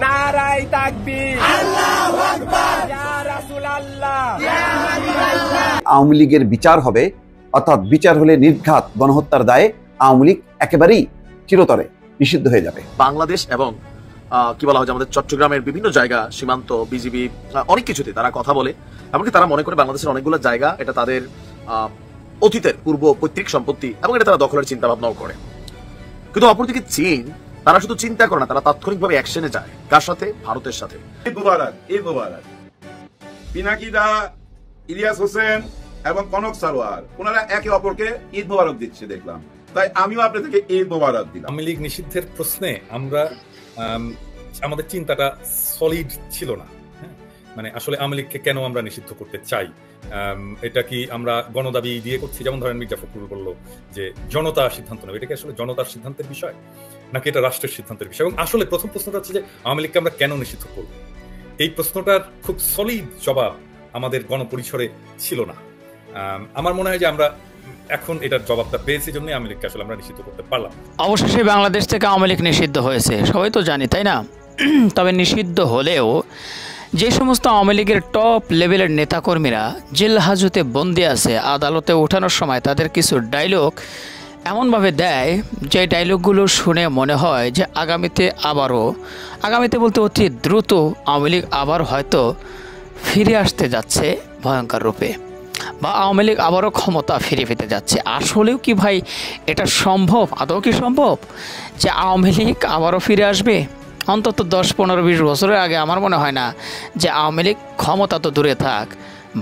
নারায়ে তাকবীর, আল্লাহু আকবার, ইয়া রাসূলুল্লাহ, ইয়া হাবিবাল্লাহ। আওয়ামী লীগের বিচার হবে, অর্থাৎ বিচার হলে নির্ঘাত গণহত্যার দায়ে আওয়ামী লীগ একেবারেই চিরতরে নিষিদ্ধ হয়ে যাবে। বাংলাদেশ এবং কি বলা হয় যে আমাদের চট্টগ্রামের বিভিন্ন জায়গা, সীমান্ত, বিজিবি, অনেক কিছুতে তারা কথা বলে। এমনকি তারা মনে করে বাংলাদেশের অনেকগুলো জায়গা এটা তাদের অতীতের পূর্ব পৈতৃক সম্পত্তি, এবং এটা তারা দখলের চিন্তা ভাবনাও করে। কিন্তু অপরদিকে চীন, তারা শুধু চিন্তা করে না, তারা তাৎক্ষণিকভাবে অ্যাকশনে যায়। কার সাথে? ভারতের সাথে। ঈদ মোবারক। পিনাকি দা, ইলিয়াস হোসেন এবং কনক সারোয়ার, ওনারা একে অপরকে ঈদ মোবারক দিচ্ছে দেখলাম, তাই আমিও আপনাদেরকে ঈদ মোবারক দিলাম। আওয়ামী লীগ নিষিদ্ধের প্রশ্নে আমরা আমাদের চিন্তাটা সলিড ছিল না। মানে আসলে আওয়ামী লীগকে কেন আমরা নিষিদ্ধ করতে চাই, এটা কি আমরা গণদাবি দিয়ে করছি? যেমন ধরেন মির্জা ফখরুল বললো যে জনতা সিদ্ধান্ত নেবে, এটা কি আসলে জনতার সিদ্ধান্তের বিষয় নাকি এটা রাষ্ট্রের সিদ্ধান্তের বিষয়? এবং আসলে প্রথম প্রশ্নটা হচ্ছে যে আওয়ামী লীগকে আমরা কেন নিষিদ্ধ করব, এই প্রশ্নটার খুব সলিড জবাব আমাদের গণপরিসরে ছিল না। আমার মনে হয় যে আমরা এখন এটার জবাবটা পেয়েছি, জন্য আওয়ামী লীগকে আসলে আমরা নিষিদ্ধ করতে পারলাম। অবশেষে বাংলাদেশ থেকে আওয়ামী লীগ নিষিদ্ধ হয়েছে, সবাই তো জানি, তাই না? তবে নিষিদ্ধ হলেও যে সমস্ত আওয়ামী লীগের টপ লেভেলের নেতাকর্মীরা জেল হাজতে বন্দি আছে, আদালতে ওঠানোর সময় তাদের কিছু ডায়লগ এমনভাবে দেয় যে ডায়লগগুলো শুনে মনে হয় যে আগামীতে বলতে অতি দ্রুত আওয়ামী লীগ আবার হয়তো ফিরে আসতে যাচ্ছে ভয়ঙ্কর রূপে, বা আওয়ামী লীগ আবারও ক্ষমতা ফিরে পেতে যাচ্ছে। আসলেও কি ভাই এটা সম্ভব? আদৌ কি সম্ভব যে আওয়ামী লীগ আবারও ফিরে আসবে? অন্তত 10-15-20 বছরের আগে আমার মনে হয় না যে আওয়ামী লীগ ক্ষমতা তো দূরে থাক,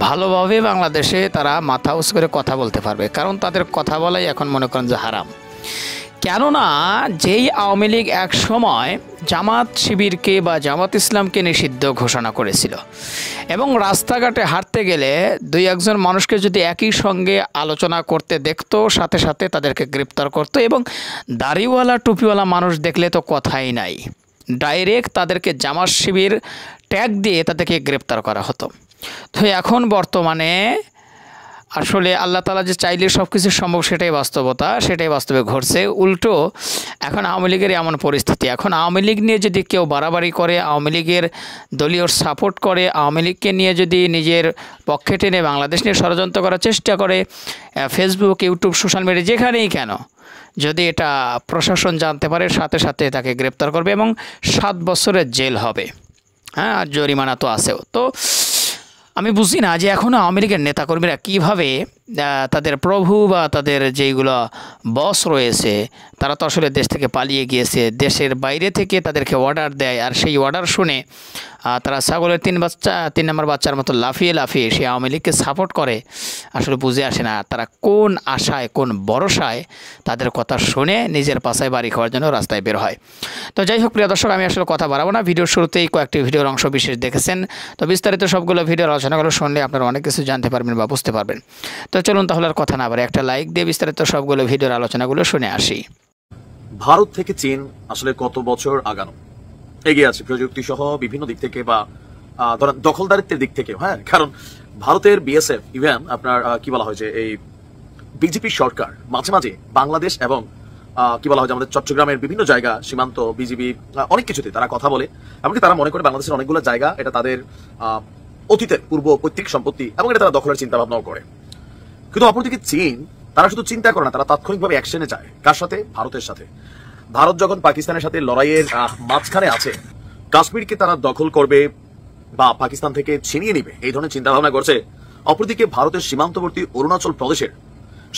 ভালোভাবে বাংলাদেশে তারা মাথা উঁচু করে কথা বলতে পারবে, কারণ তাদের কথা বলাই এখন মনে করেন যে হারাম। কেননা যেই আওয়ামী লীগ এক সময় জামাত শিবিরকে বা জামাত ইসলামকে নিষিদ্ধ ঘোষণা করেছিল, এবং রাস্তাঘাটে হাঁটতে গেলে 2-1 মানুষকে যদি একই সঙ্গে আলোচনা করতে দেখতো, সাথে সাথে তাদেরকে গ্রেপ্তার করতো, এবং দাড়িওয়ালা টুপিওয়ালা মানুষ দেখলে তো কথাই নাই, ডাইরেক্ট তাদেরকে জামাত শিবির ট্যাগ দিয়ে তাদেরকে গ্রেপ্তার করা হতো। তো এখন বর্তমানে আসলে আল্লাহ তাআলা যে চাইলে সব কিছু সম্ভব, সেটাই বাস্তবতা, সেটাই বাস্তবে ঘটছে। উল্টো এখন আওয়ামী লীগের এমন পরিস্থিতি, এখন আওয়ামী লীগ নিয়ে যদি কেউ বাড়াবাড়ি করে, আওয়ামী লীগের দলীয় সাপোর্ট করে, আওয়ামী লীগকে নিয়ে যদি নিজের পক্ষে টেনে বাংলাদেশ নিয়ে ষড়যন্ত্র করার চেষ্টা করে, ফেসবুক, ইউটিউব, সোশ্যাল মিডিয়া যেখানেই কেন, যদি এটা প্রশাসন জানতে পারে, সাথে সাথে তাকে গ্রেপ্তার করবে এবং 7 বছরের জেল হবে। হ্যাঁ, আর জরিমানা তো আছেও। তো আমি বুঝি না যে এখনও আওয়ামী লীগের নেতাকর্মীরা কীভাবে তাদের প্রভু বা তাদের যেইগুলো বস রয়েছে, তারা তো আসলে দেশ থেকে পালিয়ে গিয়েছে, দেশের বাইরে থেকে তাদেরকে অর্ডার দেয়, আর সেই অর্ডার শুনে তারা ছাগলের 3 নম্বর বাচ্চার মতো লাফিয়ে লাফিয়ে সে আওয়ামী লীগকে সাপোর্ট করে। আসলে বুঝে আসে না তারা কোন আশায়, কোন ভরসায় তাদের কথা শুনে নিজের পাশায় বাড়ি খাওয়ার জন্য রাস্তায় বের হয়। তো যাই হোক প্রিয় দর্শক, আমি আসলে কথা বাড়াবো না, ভিডিওর শুরুতেই কয়েকটি ভিডিওর অংশ বিশেষ দেখেছেন, তো বিস্তারিত সবগুলো ভিডিওর আলোচনাগুলো শুনলে আপনারা অনেক কিছু জানতে পারবেন বা বুঝতে পারবেন। তো চলুন তাহলে আর কথা না বাড়ে, একটা লাইক দিয়ে বিস্তারিত সবগুলো ভিডিওর আলোচনাগুলো শুনে আসি। ভারত থেকে চীন আসলে কত বছর আগানো এগিয়ে আছে প্রযুক্তি সহ বিভিন্ন দিক থেকে, বা ধরেন দখলদারিত্বের দিক থেকে। হ্যাঁ, কারণ ভারতের বিএসএফ, ইভেন আপনার কি বলা হয় যে এই বিজেপি সরকার মাঝে মাঝে বাংলাদেশ এবং কি বলা হয় যে আমাদের চট্টগ্রামের বিভিন্ন জায়গা, সীমান্ত, বিজিবি, অনেক কিছুতে তারা কথা বলে। এমনকি তারা মনে করে বাংলাদেশের অনেকগুলো জায়গা এটা তাদের অতীতের পূর্ব পৈতৃক সম্পত্তি, এবং এটা তারা দখলের চিন্তা ভাবনাও করে। কিন্তু অপরদিকে চীন, তারা শুধু চিন্তা করে না, তারা তাৎক্ষণিকভাবে অ্যাকশনে যায়। কার সাথে? ভারতের সাথে। ভারত যখন পাকিস্তানের সাথে লড়াইয়ের মাঝখানে আছে, কাশ্মীরকে তারা দখল করবে বা পাকিস্তান থেকে ছিনিয়ে নিবে, এই ধরনের চিন্তা ভাবনা করছে। অপরদিকে ভারতের সীমান্তবর্তী অরুণাচল প্রদেশের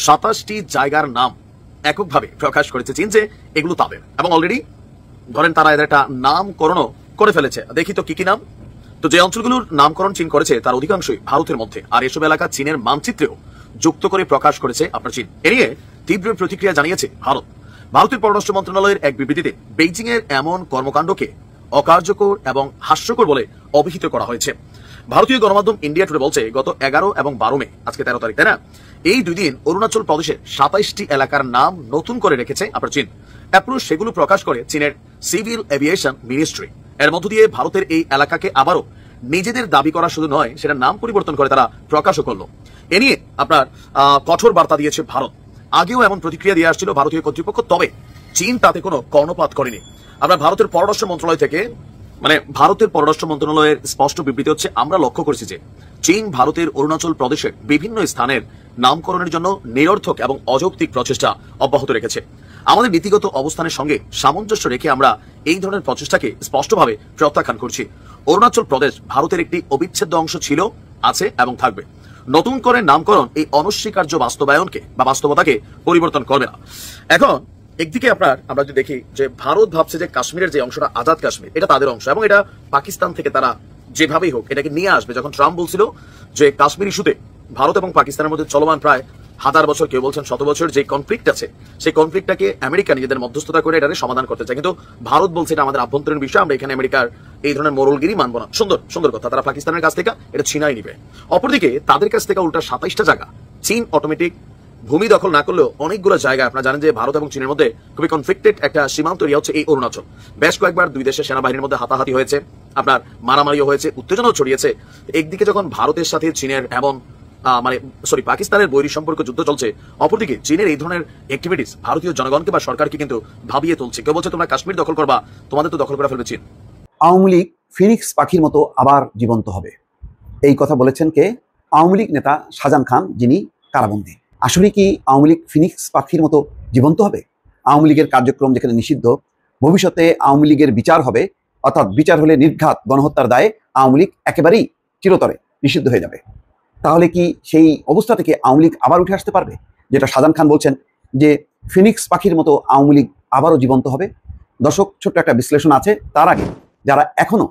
27টি জায়গার নাম এককভাবে প্রকাশ করেছে চীন যে এগুলো তাদের, এবং অলরেডি ধরেন তারা এদের একটা নামকরণও করে ফেলেছে। দেখি তো কি কি নাম। তো যে অঞ্চলগুলোর নামকরণ চীন করেছে তার অধিকাংশই ভারতের মধ্যে, আর এসব এলাকা চীনের মানচিত্রেও যুক্ত করে প্রকাশ করেছে আপনার চীন। এ নিয়ে তীব্র প্রতিক্রিয়া জানিয়েছে ভারত। ভারতের পররাষ্ট্র মন্ত্রণালয়ের এক বিবৃতিতে বেইজিং এর এমন কর্মকাণ্ডকে অকার্যকর এবং হাস্যকর বলে অভিহিত করা হয়েছে। ভারতীয় গণমাধ্যম ইন্ডিয়া টুডে বলছে গত 11 এবং 12 মে, আজকে 13 তারিখ, তাই না, এই 2 দিন অরুণাচল প্রদেশের 27টি এলাকার নাম নতুন করে রেখেছে আপনার চীন। এরপর সেগুলো প্রকাশ করে চীনের সিভিল এভিয়েশন মিনিস্ট্রি। এর মধ্য দিয়ে ভারতের এই এলাকাকে আবারও নিজেদের দাবি করা শুধু নয়, সেটার নাম পরিবর্তন করে তারা প্রকাশও করলো। এ নিয়ে আপনার কঠোর বার্তা দিয়েছে ভারত। আগেও এমন প্রতিক্রিয়া দিয়ে আসছিল ভারতীয় কর্তৃপক্ষ, তবে চীন তাতে কোনো কর্ণপাত করেনি। আমরা ভারতের পররাষ্ট্র মন্ত্রণালয় থেকে মানে ভারতের পররাষ্ট্র মন্ত্রণালয়ের স্পষ্ট বিবৃতি হচ্ছে, আমরা লক্ষ্য করছি যে চীন ভারতের অরুণাচল প্রদেশের বিভিন্ন স্থানের নামকরণের জন্য নিরর্থক এবং অযৌক্তিক প্রচেষ্টা অব্যাহত রেখেছে। আমাদের নীতিগত অবস্থানের সঙ্গে সামঞ্জস্য রেখে আমরা এই ধরনের প্রচেষ্টাকে স্পষ্টভাবে প্রত্যাখ্যান করছি। অরুণাচল প্রদেশ ভারতের একটি অবিচ্ছেদ্য অংশ ছিল, আছে এবং থাকবে। নতুন করে নামকরণ এই অনস্বীকার্য বাস্তবায়নকে বা বাস্তবতাকে পরিবর্তন করবে না। এখন একদিকে আমরা যদি দেখি যে ভারত ভাবছে যে কাশ্মীরের যে অংশটা আজাদ কাশ্মীর, এটা তাদের অংশ এবং এটা পাকিস্তান থেকে তারা যেভাবেই হোক এটাকে নিয়ে আসবে। যখন ট্রাম্প বলছিল যে কাশ্মীর ইস্যুতে ভারত এবং পাকিস্তানের মধ্যে চলমান প্রায় 1000 বছর, কেউ বলছেন 100 বছর যে কনফ্লিক্ট আছে, সেই কনফ্লিক্টটাকে আমেরিকা নিজেদের মধ্যস্থতা করে এটাকে সমাধান করতে চায়, কিন্তু ভারত বলছে এটা আমাদের আভ্যন্তরীণ বিষয়, আমরা এখানে আমেরিকার এই ধরনের মোরলগিরি মানবো না। সুন্দর সুন্দর কথা, তারা পাকিস্তানের কাছ থেকে এটা ছিনাই নিবে। অপরদিকে তাদের কাছ থেকে উল্টা 27টা জায়গা চীন অটোমেটিক ভূমি দখল না করলেও অনেকগুলো জায়গা আপনারা জানেন যে ভারত এবং চীনের মধ্যে খুবই কনফ্লিক্টেড একটা সীমান্ত এরিয়া হচ্ছে এই অরুণাচল। বেশ কয়েকবার দুই দেশের সেনাবাহিনীর মধ্যে হাতাহাতি হয়েছে, আপনার মারামারিও হয়েছে, উত্তেজনাও ছড়িয়েছে। একদিকে যখন ভারতের সাথে চীনের এমন পাকিস্তানের বৈরী সম্পর্ক যুদ্ধ চলছে, অপরদিকে চীনের এই ধরনের অ্যাক্টিভিটিস ভারতীয় জনগণকে বা সরকারকে কিন্তু ভাবিয়ে তুলছে। কেউ বলছে তোমরা কাশ্মীর দখল করবা, তোমাদের তো দখল করে ফেলবে চীন। আওয়ামী লীগ ফিনিক্স পাখির মতো আবার জীবন্ত হবে, এই কথা বলেছেন কে? আওয়ামী লীগ নেতা শাহজাহান খান, যিনি কারাবন্দী। আসলে কি আওয়ামী লীগ ফিনিক্স পাখির মতো জীবন্ত হবে? আওয়ামী লীগের কার্যক্রম যেখানে নিষিদ্ধ, ভবিষ্যতে আওয়ামী লীগের বিচার হবে, অর্থাৎ বিচার হলে নির্ঘাত গণহত্যার দায়ে আওয়ামী লীগ একেবারেই চিরতরে নিষিদ্ধ হয়ে যাবে। তাহলে কি সেই অবস্থা থেকে আওয়ামী লীগ আবার উঠে আসতে পারবে? যেটা শাহজাহান খান বলছেন যে ফিনিক্স পাখির মতো আওয়ামী লীগ আবারও জীবন্ত হবে। দর্শক, ছোট্ট একটা বিশ্লেষণ আছে। তার আগে যারা এখনো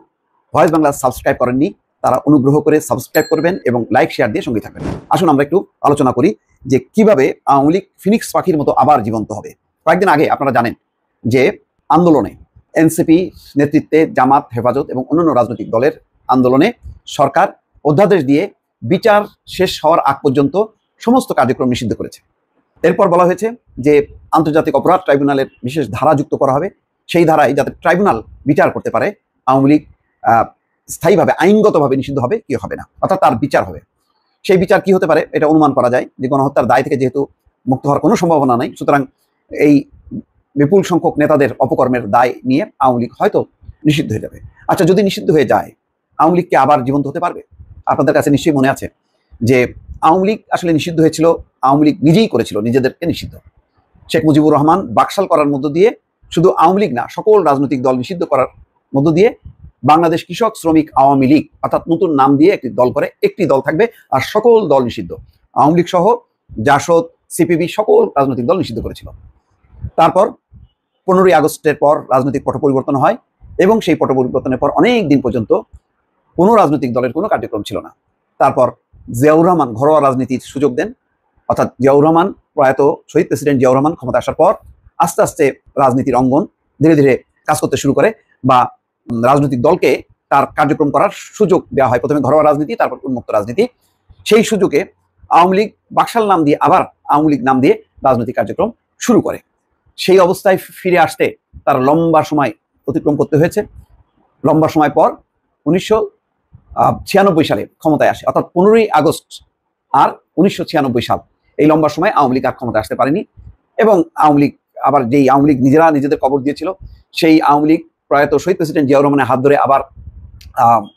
ভয়েস বাংলা সাবস্ক্রাইব করেননি তারা অনুগ্রহ করে সাবস্ক্রাইব করবেন এবং লাইক শেয়ার দিয়ে সঙ্গে থাকবেন। আসুন আমরা একটু আলোচনা করি যে কিভাবে আওয়ামী লীগ ফিনিক্স পাখির মতো আবার জীবন্ত হবে। কয়েকদিন আগে আপনারা জানেন যে আন্দোলনে এনসিপি নেতৃত্বে জামাত, হেফাজত এবং অন্যান্য রাজনৈতিক দলের আন্দোলনে সরকার অধ্যাদেশ দিয়ে বিচার শেষ হওয়ার আগ পর্যন্ত সমস্ত কার্যক্রম নিষিদ্ধ করেছে। এরপর বলা হয়েছে যে আন্তর্জাতিক অপরাধ ট্রাইব্যুনালের বিশেষ ধারা যুক্ত করা হবে, সেই ধারায় যাতে ট্রাইব্যুনাল বিচার করতে পারে আওয়ামী লীগ স্থায়ীভাবে আইনগতভাবে নিষিদ্ধ হবে, কি হবে না, অর্থাৎ তার বিচার হবে। সেই বিচার কি হতে পারে এটা অনুমান করা যায় যে গণহত্যার দায় থেকে যেহেতু মুক্ত হওয়ার কোনো সম্ভাবনা নাই, সুতরাং এই বিপুল সংখ্যক নেতাদের অপকর্মের দায় নিয়ে আওয়ামী লীগ হয়তো নিষিদ্ধ হয়ে যাবে। আচ্ছা, যদি নিষিদ্ধ হয়ে যায় আওয়ামী লীগ কি আবার জীবন্ত হতে পারবে? আপনাদের কাছে নিশ্চয়ই মনে আছে যে আওয়ামী লীগ আসলে নিষিদ্ধ হয়েছিল, আওয়ামী লীগ নিজেই করেছিল নিজেদেরকে নিষিদ্ধ। শেখ মুজিবুর রহমান বাকশাল করার মধ্য দিয়ে, শুধু আওয়ামী লীগ না সকল রাজনৈতিক দল নিষিদ্ধ করার মধ্য দিয়ে বাংলাদেশ কৃষক শ্রমিক আওয়ামী লীগ অর্থাৎ নতুন নাম দিয়ে একটি দল করে, একটি দল থাকবে আর সকল দল নিষিদ্ধ। আওয়ামী লীগ সহ জাসদ, সিপিবি সকল রাজনৈতিক দল নিষিদ্ধ করেছিল। তারপর 15ই আগস্টের পর রাজনৈতিক পট পরিবর্তন হয় এবং সেই পট পরিবর্তনের পর অনেক দিন পর্যন্ত কোনো রাজনৈতিক দলের কোনো কার্যক্রম ছিল না। তারপর জিয়াউর রহমান ঘরোয়া রাজনীতির সুযোগ দেন, অর্থাৎ জিয়াউর রহমান প্রয়াত শহীদ প্রেসিডেন্ট জিয়াউর রহমান ক্ষমতা আসার পর আস্তে আস্তে রাজনীতির অঙ্গন ধীরে ধীরে কাজ করতে শুরু করে বা রাজনৈতিক দলকে তার কার্যক্রম করার সুযোগ দেওয়া হয়। প্রথমে ঘরোয়া রাজনীতি, তারপর উন্মুক্ত রাজনীতি। সেই সুযোগে আওয়ামী লীগ বাকশাল নাম দিয়ে আবার আওয়ামী লীগ নাম দিয়ে রাজনৈতিক কার্যক্রম শুরু করে। সেই অবস্থায় ফিরে আসতে তার লম্বা সময় অতিক্রম করতে হয়েছে। লম্বা সময় পর 1996 সালে ক্ষমতায় আসে, অর্থাৎ 15ই আগস্ট আর 1996 সাল, এই লম্বা সময় আওয়ামী লীগ আর ক্ষমতায় আসতে পারেনি। এবং আওয়ামী লীগ আবার যেই আওয়ামী লীগ নিজেরা নিজেদের কবর দিয়েছিল, সেই আওয়ামী লীগ প্রয়াত শহীদ প্রেসিডেন্ট জিয়াউর রহমানের হাত ধরে আবার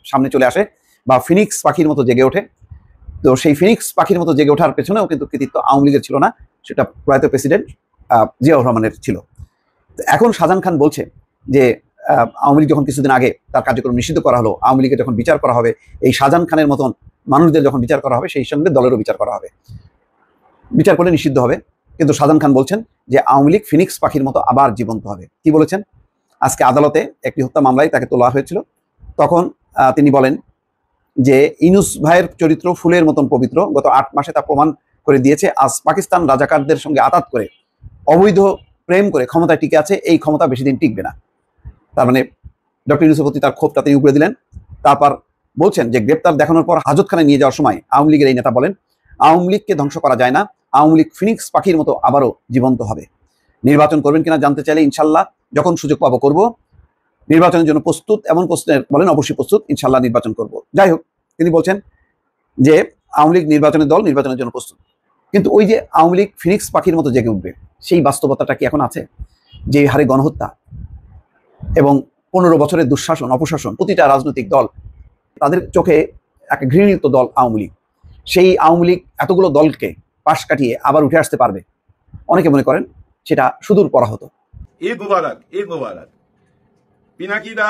সামনে চলে আসে বা ফিনিক্স পাখির মতো জেগে ওঠে। তো সেই ফিনিক্স পাখির মতো জেগে ওঠার পেছনেও কিন্তু কৃতিত্ব আওয়ামী লীগের ছিল না, সেটা প্রয়াত প্রেসিডেন্ট জিয়াউর রহমানের ছিল। এখন শাহজাহান খান বলছে যে আওয়ামী লীগ যখন কিছুদিন আগে তার কার্যক্রম নিষিদ্ধ করা হলো, আওয়ামী লীগের যখন বিচার করা হবে, এই শাহজাহান খানের মতন মানুষদের যখন বিচার করা হবে সেই সঙ্গে দলেরও বিচার করা হবে, বিচার করলে নিষিদ্ধ হবে। কিন্তু শাহজাহান খান বলছেন যে আওয়ামী লীগ ফিনিক্স পাখির মতো আবার জীবন্ত হবে। কি বলেছেন? আজকে আদালতে একটি হত্যা মামলায় তাকে তোলা হয়েছিল, তখন তিনি বলেন যে ইউনূস ভাইয়ের চরিত্র ফুলের মতন পবিত্র, গত 8 মাসে তা প্রমাণ করে দিয়েছে। আজ পাকিস্তান রাজাকারদের সঙ্গে আতাত করে অবৈধ প্রেম করে ক্ষমতায় টিকে আছে, এই ক্ষমতা বেশি দিন টিকবে না। তার মানে ডক্টর ইউনূসের প্রতি তার ক্ষোভটা তিনি উপরে দিলেন। তারপর বলছেন যে গ্রেপ্তার দেখানোর পর হাজতখানায় নিয়ে যাওয়ার সময় আওয়ামী লীগের এই নেতা বলেন আওয়ামী লীগকে ধ্বংস করা যায় না, আওয়ামী লীগ ফিনিক্স পাখির মতো আবারও জীবন্ত হবে। নির্বাচন করবেন কিনা জানতে চাইলে ইনশাল্লাহ যখন সুযোগ পাবো করব। নির্বাচনের জন্য প্রস্তুত এমন প্রশ্নের বলেন অবশ্যই প্রস্তুত, ইনশাল্লাহ নির্বাচন করব। যাই হোক, তিনি বলছেন যে আওয়ামী লীগ নির্বাচনের দল, নির্বাচনের জন্য প্রস্তুত। কিন্তু ওই যে আওয়ামী লীগ ফিনিক্স পাখির মতো জেগে উঠবে, সেই বাস্তবতাটা কি এখন আছে? যে হারে গণহত্যা এবং 15 বছরের দুঃশাসন অপশাসন, প্রতিটা রাজনৈতিক দল তাদের চোখে এক ঘৃণিত দল আওয়ামী লীগ। সেই আওয়ামী লীগ এতগুলো দলকে পাশ কাটিয়ে আবার উঠে আসতে পারবে, অনেকে মনে করেন সেটা সুদূর পরাহত। ঈদ মুবারক, ঈদ মুবারক। পিনাকি দা,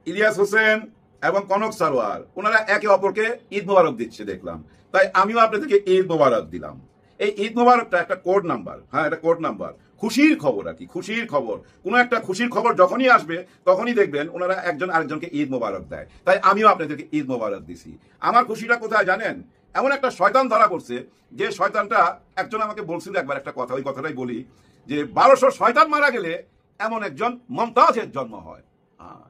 ইলিয়াস হোসেন এবং কনক সারোয়ার ওনারা একে অপরকে ঈদ মুবারক দিচ্ছে দেখলাম, তাই আমিও আপনাদেরকে ঈদ মুবারক দিলাম। এই ঈদ মুবারকটা একটা কোড নাম্বার, হ্যাঁ এটা কোড নাম্বার, খুশির খবর আর কি, খুশির খবর। কোনো একটা খুশির খবর যখনই আসবে তখনই দেখবেন ওনারা একজন আরেকজনকে ঈদ মুবারক দেয়, তাই আমিও আপনাদেরকে ঈদ মুবারক দিছি। আমার খুশিটা কোথায় জানেন? এমন একটা শয়তান ধরা পড়ছে, যে শয়তানটা একজন আমাকে বলছিল একবার একটা কথা, ওই কথাটাই বলি, যে 1200 শয়তান মারা গেলে এমন একজন মমতাজের জন্ম হয়।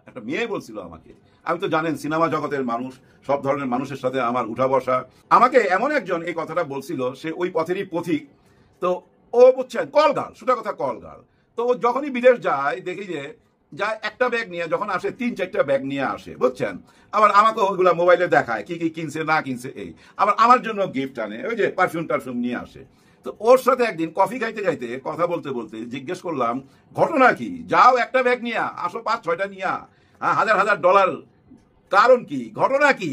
একটা মেয়ে বলছিল আমাকে। আমি তো জানেন সিনেমা জগতের মানুষ, সব ধরনের মানুষের সাথে আমার উঠা বসা। আমাকে এমন একজন এই কথাটা বলছিল, সে ওই পথেরই পথিক। তো ও বুঝছেন কলগাল, সোজা কথা কলগাল। তো ও যখনই বিদেশ যায় দেখি যে যায় একটা ব্যাগ নিয়ে, যখন আসে 3-4টা ব্যাগ নিয়ে আসে, বুঝছেন। আবার আমাকে ওইগুলা মোবাইলে দেখায় কি কি কিনছে না কিনছে। এই আবার আমার জন্য গিফট আনে, ওই যে পারফিউম টারফিউম নিয়ে আসে। তো ওর সাথে একদিন কফি খাইতে খাইতে কথা বলতে বলতে জিজ্ঞেস করলাম ঘটনা কি, যাও একটা ব্যাগ নিয়ে আসো 5-6টা নিয়ে, হাজার হাজার ডলার, কারণ কি, ঘটনা কি?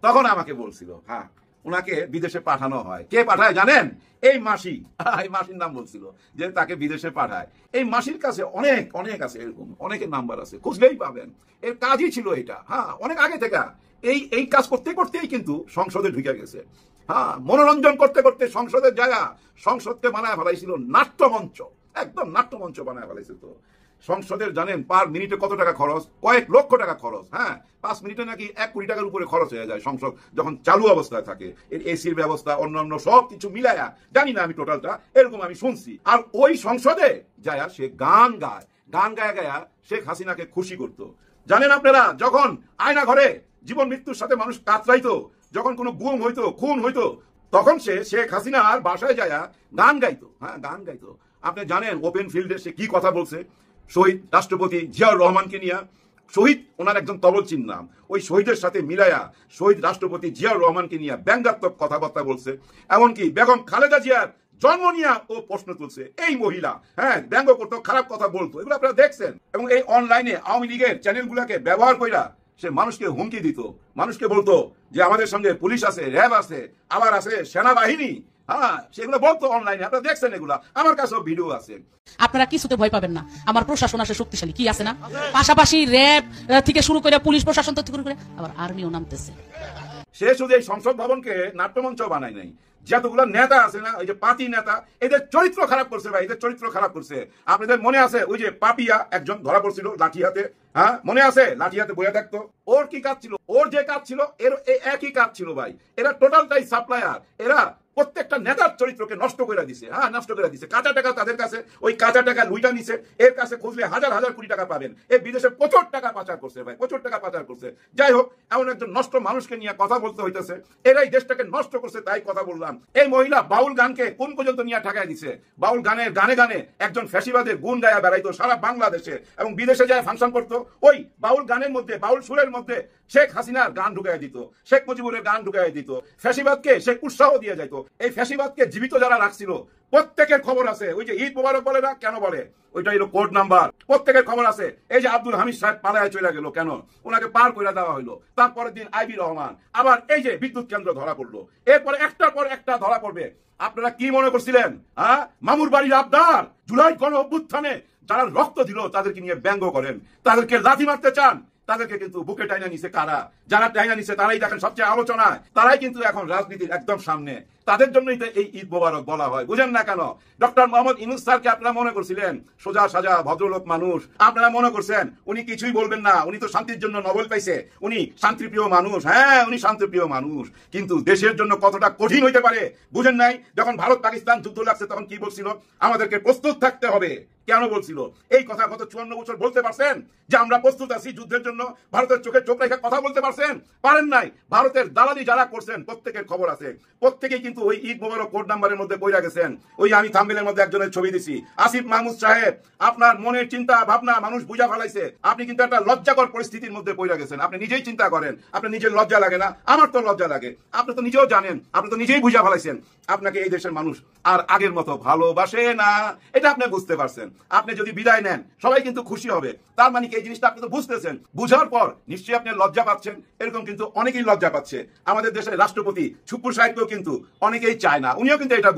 তখন আমাকে বলছিল হ্যাঁ ওনাকে বিদেশে পাঠানো হয়। কে পাঠায় জানেন? এই মাসি। এই মাসির নাম বলছিল যে তাকে বিদেশে পাঠায়। এই মাসির কাছে অনেক অনেক আছে, এরকম অনেকের নাম্বার আছে, খুঁজলেই পাবেন। এর কাজই ছিল এটা, হ্যাঁ অনেক আগে থেকে এই কাজ করতে করতেই কিন্তু সংসদে ঢুকে গেছে। হ্যাঁ মনোরঞ্জন করতে করতে সংসদের জায়গা, সংসদকে বানায় ফেলাইছিল নাট্যমঞ্চ, একদম নাট্যমঞ্চ বানায় ফেলাইছে। তো সংসদের জানেন পার মিনিটে কত টাকা খরচ? কয়েক লক্ষ টাকা খরচ। হ্যাঁ 5 মিনিটে নাকি 1 কোটি টাকার উপরে খরচ হয়ে যায় সংসদ যখন চালু অবস্থায় থাকে। এর এসির ব্যবস্থা অন্যান্য সব কিছু মিলায়া, জানি না আমি টোটালটা, এরকম আমি শুনছি। আর ওই সংসদে যায়া সে গান গায়, গান গায়া গায়া শেখ হাসিনাকে খুশি করত। জানেন আপনারা, যখন আয়না ঘরে জীবন মৃত্যুর সাথে মানুষ কাতরাইতো, যখন কোনো গুম হইতো, খুন হইতো, তখন সে শেখ হাসিনার বাসায় যায়া গান গাইতো। হ্যাঁ গান গাইতো। আপনি জানেন ওপেন ফিল্ডে সে কি কথা বলছে শহীদ রাষ্ট্রপতি জিয়াউর রহমানকে নিয়ে? শহীদ ওনার একজন তবলচিন নাম, ওই শহীদের সাথে মিলায়া শহীদ রাষ্ট্রপতি জিয়াউর রহমানকে নিয়ে ব্যঙ্গাত্মক কথাবার্তা বলছে। এমনকি বেগম খালেদা জিয়ার জন্ম নিয়ে ও প্রশ্ন তুলছে। এই মহিলা হ্যাঁ ব্যঙ্গ করতো, খারাপ কথা বলতো, এগুলো আপনারা দেখছেন। এবং এই অনলাইনে আওয়ামী লীগের চ্যানেলগুলোকে ব্যবহার কইরা সে মানুষকে হুমকি দিত, মানুষকে বলতো যে আমাদের সঙ্গে পুলিশ আছে, র্যাব আছে, আবার আছে সেনাবাহিনী। হ্যাঁ সেগুলো বলতো অনলাইনে, আপনারা দেখছেন এগুলা, আমার কাছেও ভিডিও আছে। আপনারা কিছুতে ভয় পাবেন না, আমার প্রশাসন আছে শক্তিশালী, কি আছে না? পাশাপাশি র্যাব থেকে শুরু করে পুলিশ প্রশাসন থেকে শুরু করে আবার আর্মিও নামতেছে। সে শুধু এই সংসদ ভবনকে নাট্যমঞ্চ বানায় নাই, যতগুলো নেতা আছে না, ওই যে পাতি নেতা, এদের চরিত্র খারাপ করছে ভাই, এদের চরিত্র খারাপ করছে। আপনাদের মনে আছে ওই যে পাপিয়া একজন ধরা পড়ছিল লাঠি হাতে? হ্যাঁ মনে আছে? লাঠি হাতে বইয়া থাকতো। ওর কি কাজ ছিল? ওর যে কাজ ছিল এর একই কাজ ছিল ভাই। এরা টোটালটাই সাপ্লায়ার। এরা প্রত্যেকটা নেতার চরিত্রকে নষ্ট করে দিছে। হ্যাঁ নষ্ট করে দিছে। কাঁচা টাকা তাদের কাছে, ওই কাঁচা টাকা লুইটা নিছে। এর কাছে খুঁজলে হাজার হাজার কোটি টাকা পাবেন। এই বিদেশে প্রচুর টাকা পাচার করছে ভাই, প্রচুর টাকা পাচার করছে। যাই হোক, এমন একজন নষ্ট মানুষকে নিয়ে কথা বলতে হইতেছে, এরাই দেশটাকে নষ্ট করছে, তাই কথা বললাম। এই মহিলা বাউল গানকে কোন পর্যন্ত নিয়ে ঠাকায় দিছে। বাউল গানের গানে গানে একজন ফ্যাসিবাদের গুণ গায়া বেড়াইতো সারা বাংলাদেশে, এবং বিদেশে যায় ফাংশন করতো। ওই বাউল গানের মধ্যে, বাউল সুরের মধ্যে শেখ হাসিনার গান ঢুকাই দিত, শেখ মুজিবুরের গান ঢুকাই দিত। ফ্যাসিবাদকে সে উৎসাহ দিয়ে যাইতো। এই ফ্যাসিবাদকে জীবিত যারা রাখছিল প্রত্যেকের খবর আছে। ওই যে ঈদ মোবারক বলে না, কেন বলে? ওইটা হলো কোড নাম্বার, প্রত্যেকের খবর আছে। এই যে আব্দুল হামিদ সাহেব পালায় চলে গেল, কেন? ওনাকে পার করে দেওয়া হইলো। তারপরের দিন আইবি রহমান, আবার এই যে বিদ্যুৎ কেন্দ্র ধরা পড়লো। এরপরে একটার পর একটা ধরা পড়বে। আপনারা কি মনে করছিলেন? হ্যাঁ মামুর বাড়ির আবদার, জুলাই গণ অভ্যুত্থানে যারা রক্ত দিল তাদেরকে নিয়ে ব্যঙ্গ করেন, তাদেরকে লাথি মারতে চান। তাদেরকে কিন্তু বুকে টাইনা নিছে কারা? যারা টাইনা নিছে তারাই দেখেন সবচেয়ে আলোচনায়, তারাই কিন্তু এখন রাজনীতির একদম সামনে। তাদের জন্যই তো এই ঈদ মোবারক বলা হয়, বুঝেন না কেন? ডক্টর মোহাম্মদ ইউনূস স্যারকে আপনারা মনে করছিলেন সোজা সাজা ভদ্রলোক মানুষ, আপনারা মনে করছেন উনি কিছুই বলবেন না, উনি তো শান্তির জন্য নোবেল পাইছে, উনি শান্তিপ্রিয় মানুষ। হ্যাঁ উনি শান্তিপ্রিয় মানুষ, কিন্তু দেশের জন্য কতটা কঠিন হইতে পারে বুঝেন নাই? যখন ভারত পাকিস্তান যুদ্ধ লাগছে তখন কি বলছিল? আমাদেরকে প্রস্তুত থাকতে হবে। কেন বলছিল এই কথা? গত 54 বছর বলতে পারছেন যে আমরা প্রস্তুত আছি যুদ্ধের জন্য? ভারতের চোখে চোখ রেখে কথা বলতে পারছেন? পারেন নাই। ভারতের দালালি যারা করছেন প্রত্যেকের খবর আছে। প্রত্যেকেই কিন্তু ওই ঈদ মোবারক কোড নাম্বারের মধ্যে বইরা গেছেন। ওই আমি থাম্বনেলের মধ্যে একজনের ছবি দিছি, আসিফ মাহমুদ সাহেব। আপনার মনের চিন্তা ভাবনা মানুষ বুঝা ফেলাইছে। আপনি কিন্তু একটা লজ্জাকর পরিস্থিতির মধ্যে পড়ে গেছেন। আপনি নিজেই চিন্তা করেন, আপনার নিজের লজ্জা লাগে না? আমার তো লজ্জা লাগে। আপনি তো নিজেও জানেন, আপনি তো নিজেই বুঝা ফেলাইছেন আপনাকে এই দেশের মানুষ আর আগের মতো ভালোবাসে না। এটা আপনি বুঝতে পারছেন। আপনি যদি বিদায় নেন সবাই কিন্তু খুশি হবে। তার মানে কি এই জিনিসটা আপনি তো বুঝতেছেন, বুঝার পর নিশ্চয়ই আপনি লজ্জা পাচ্ছেন। এরকম কিন্তু অনেকেই লজ্জা পাচ্ছে। আমাদের দেশের রাষ্ট্রপতি সুপ্পুর সাহেবকেও কিন্তু অনেকেই চায় না, উনিও কিন্তু এটা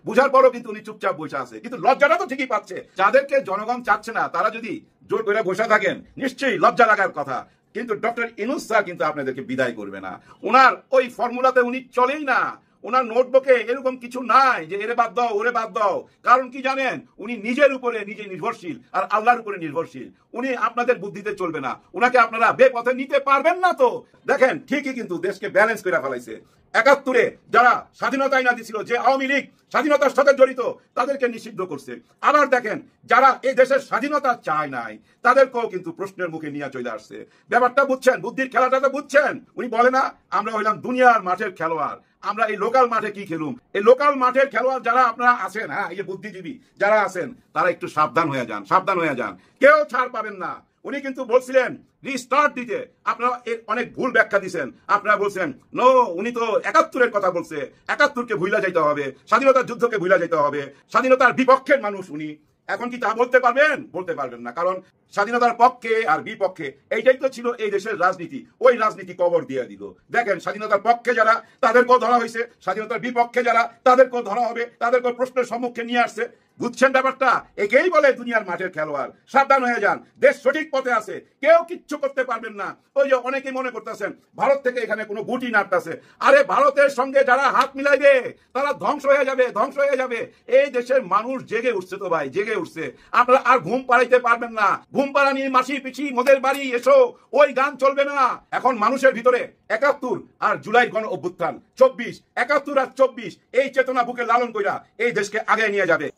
বুঝার পরও কিন্তু উনি চুপচাপ বসে আছে, কিন্তু লজ্জাটা তো ঠিকই পাচ্ছে। যাদেরকে জনগণ চাচ্ছে না তারা যদি জোর করে বসে থাকেন নিশ্চয়ই লজ্জা লাগার কথা। কিন্তু ডক্টর ইউনূস স্যার কিন্তু আপনাদেরকে বিদায় করবে না। ওনার ওই ফর্মুলাতে উনি চলেই না। ওনার নোটবুকে এরকম কিছু নাই যে এরে বাদ দাও ওরে বাদ দাও। কারণ কি জানেন, উনি নিজের উপরে নিজে নির্ভরশীল আর আল্লাহর উপরে নির্ভরশীল। উনি আপনাদের বুদ্ধিতে চলবে না, উনাকে আপনারা বেপথে নিতে পারবেন না। তো দেখেন ঠিকই কিন্তু দেশকে ব্যালেন্স করে ফেলাইছে। ৭১-এ যারা স্বাধীনতাই না দিছিল, যে আওয়ামী লীগ স্বাধীনতার সাথে জড়িত, তাদেরকে নিষিদ্ধ করছে। আবার দেখেন যারা এই দেশের স্বাধীনতা চায় নাই তাদেরকেও কিন্তু প্রশ্নের মুখে নিয়ে চলে আসছে। ব্যাপারটা বুঝছেন, বুদ্ধির খেলাটা তো বুঝছেন। উনি বলে না আমরা হইলাম দুনিয়ার মাঠের খেলোয়াড়, আমরা এই লোকাল মাঠে কি খেলুম। এই লোকাল মাঠের খেলোয়াড় যারা আপনারা আছেন, হ্যাঁ, এই বুদ্ধিজীবী যারা আছেন, তারা একটু সাবধান হয়ে যান, সাবধান হয়ে যান। কেউ ছাড় পাবেন না। উনি কিন্তু বলছিলেন রিস্টার্ট দিতে, আপনারা এর অনেক ভুল ব্যাখ্যা দিচ্ছেন। আপনারা বলছেন নো, উনি তো ৭১-এর কথা বলছে, ৭১-কে ভুলা যাইতে হবে, স্বাধীনতার যুদ্ধকে ভুলা যাইতে হবে, স্বাধীনতার বিপক্ষের মানুষ উনি। এখন কি তা বলতে পারবেন? বলতে পারবেন না, কারণ স্বাধীনতার পক্ষে আর বিপক্ষে এইটাই তো ছিল এই দেশের রাজনীতি। ওই রাজনীতি কবর দিয়ে দিল। দেখেন স্বাধীনতার পক্ষে যারা তাদেরকেও ধরা হয়েছে, স্বাধীনতার বিপক্ষে যারা তাদেরকেও ধরা হবে, তাদেরকেও প্রশ্নের সম্মুখে নিয়ে আসছে। বুঝছেন ব্যাপারটা? একেই বলে দুনিয়ার মাঠের খেলোয়াড়। সাবধান হয়ে যান, দেশ সঠিক পথে আছে, কেউ কিচ্ছু করতে পারবেন না। ওই যে অনেকেই মনে করতেছেন ভারত থেকে এখানে কোনো গুটি নাড়তেছে। আরে ভারতের সঙ্গে যারা হাত মিলাইবে তারা ধ্বংস হয়ে যাবে, ধ্বংস হয়ে যাবে। এই দেশের মানুষ জেগে উঠছে তো ভাই, জেগে উঠছে। আপনারা আর ঘুম পাড়াইতে পারবেন না। ঘুম পাড়ানি মাসি পিছি মোদের বাড়ি এসো, ওই গান চলবে না। এখন মানুষের ভিতরে ৭১ আর জুলাই গণ অভ্যুত্থান ২৪, ৭১ আর ২৪ এই চেতনা বুকে লালন কইরা এই দেশকে আগে নিয়ে যাবে।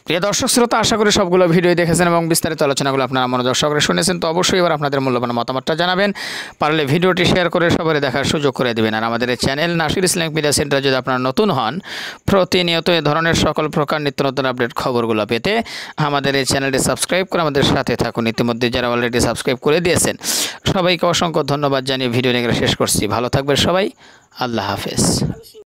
প্রিয় দর্শক শ্রোতা, আশা করি সবগুলো ভিডিও দেখেছেন এবং বিস্তারিত আলোচনাগুলো আপনারা মনোযোগ সহকারে শুনেছেন। তো অবশ্যই এবার আপনাদের মূল্যবান মতামতটা জানাবেন। পারলে ভিডিওটি শেয়ার করে সবাই দেখার সুযোগ করে দেবেন। আর আমাদের এই channel Nasir Islamic media centre যদি আপনারা নতুন হন, প্রতিনিয়ত এ ধরনের সকল প্রকার নিত্য নতুন আপডেট খবরগুলো পেতে আমাদের এই চ্যানেলটি সাবস্ক্রাইব করে আমাদের সাথে থাকুন। ইতিমধ্যে যারা অলরেডি সাবস্ক্রাইব করে দিয়েছেন সবাইকে অসংখ্য ধন্যবাদ জানিয়ে ভিডিও শেষ করছি। ভালো থাকবেন সবাই, আল্লাহ হাফেজ।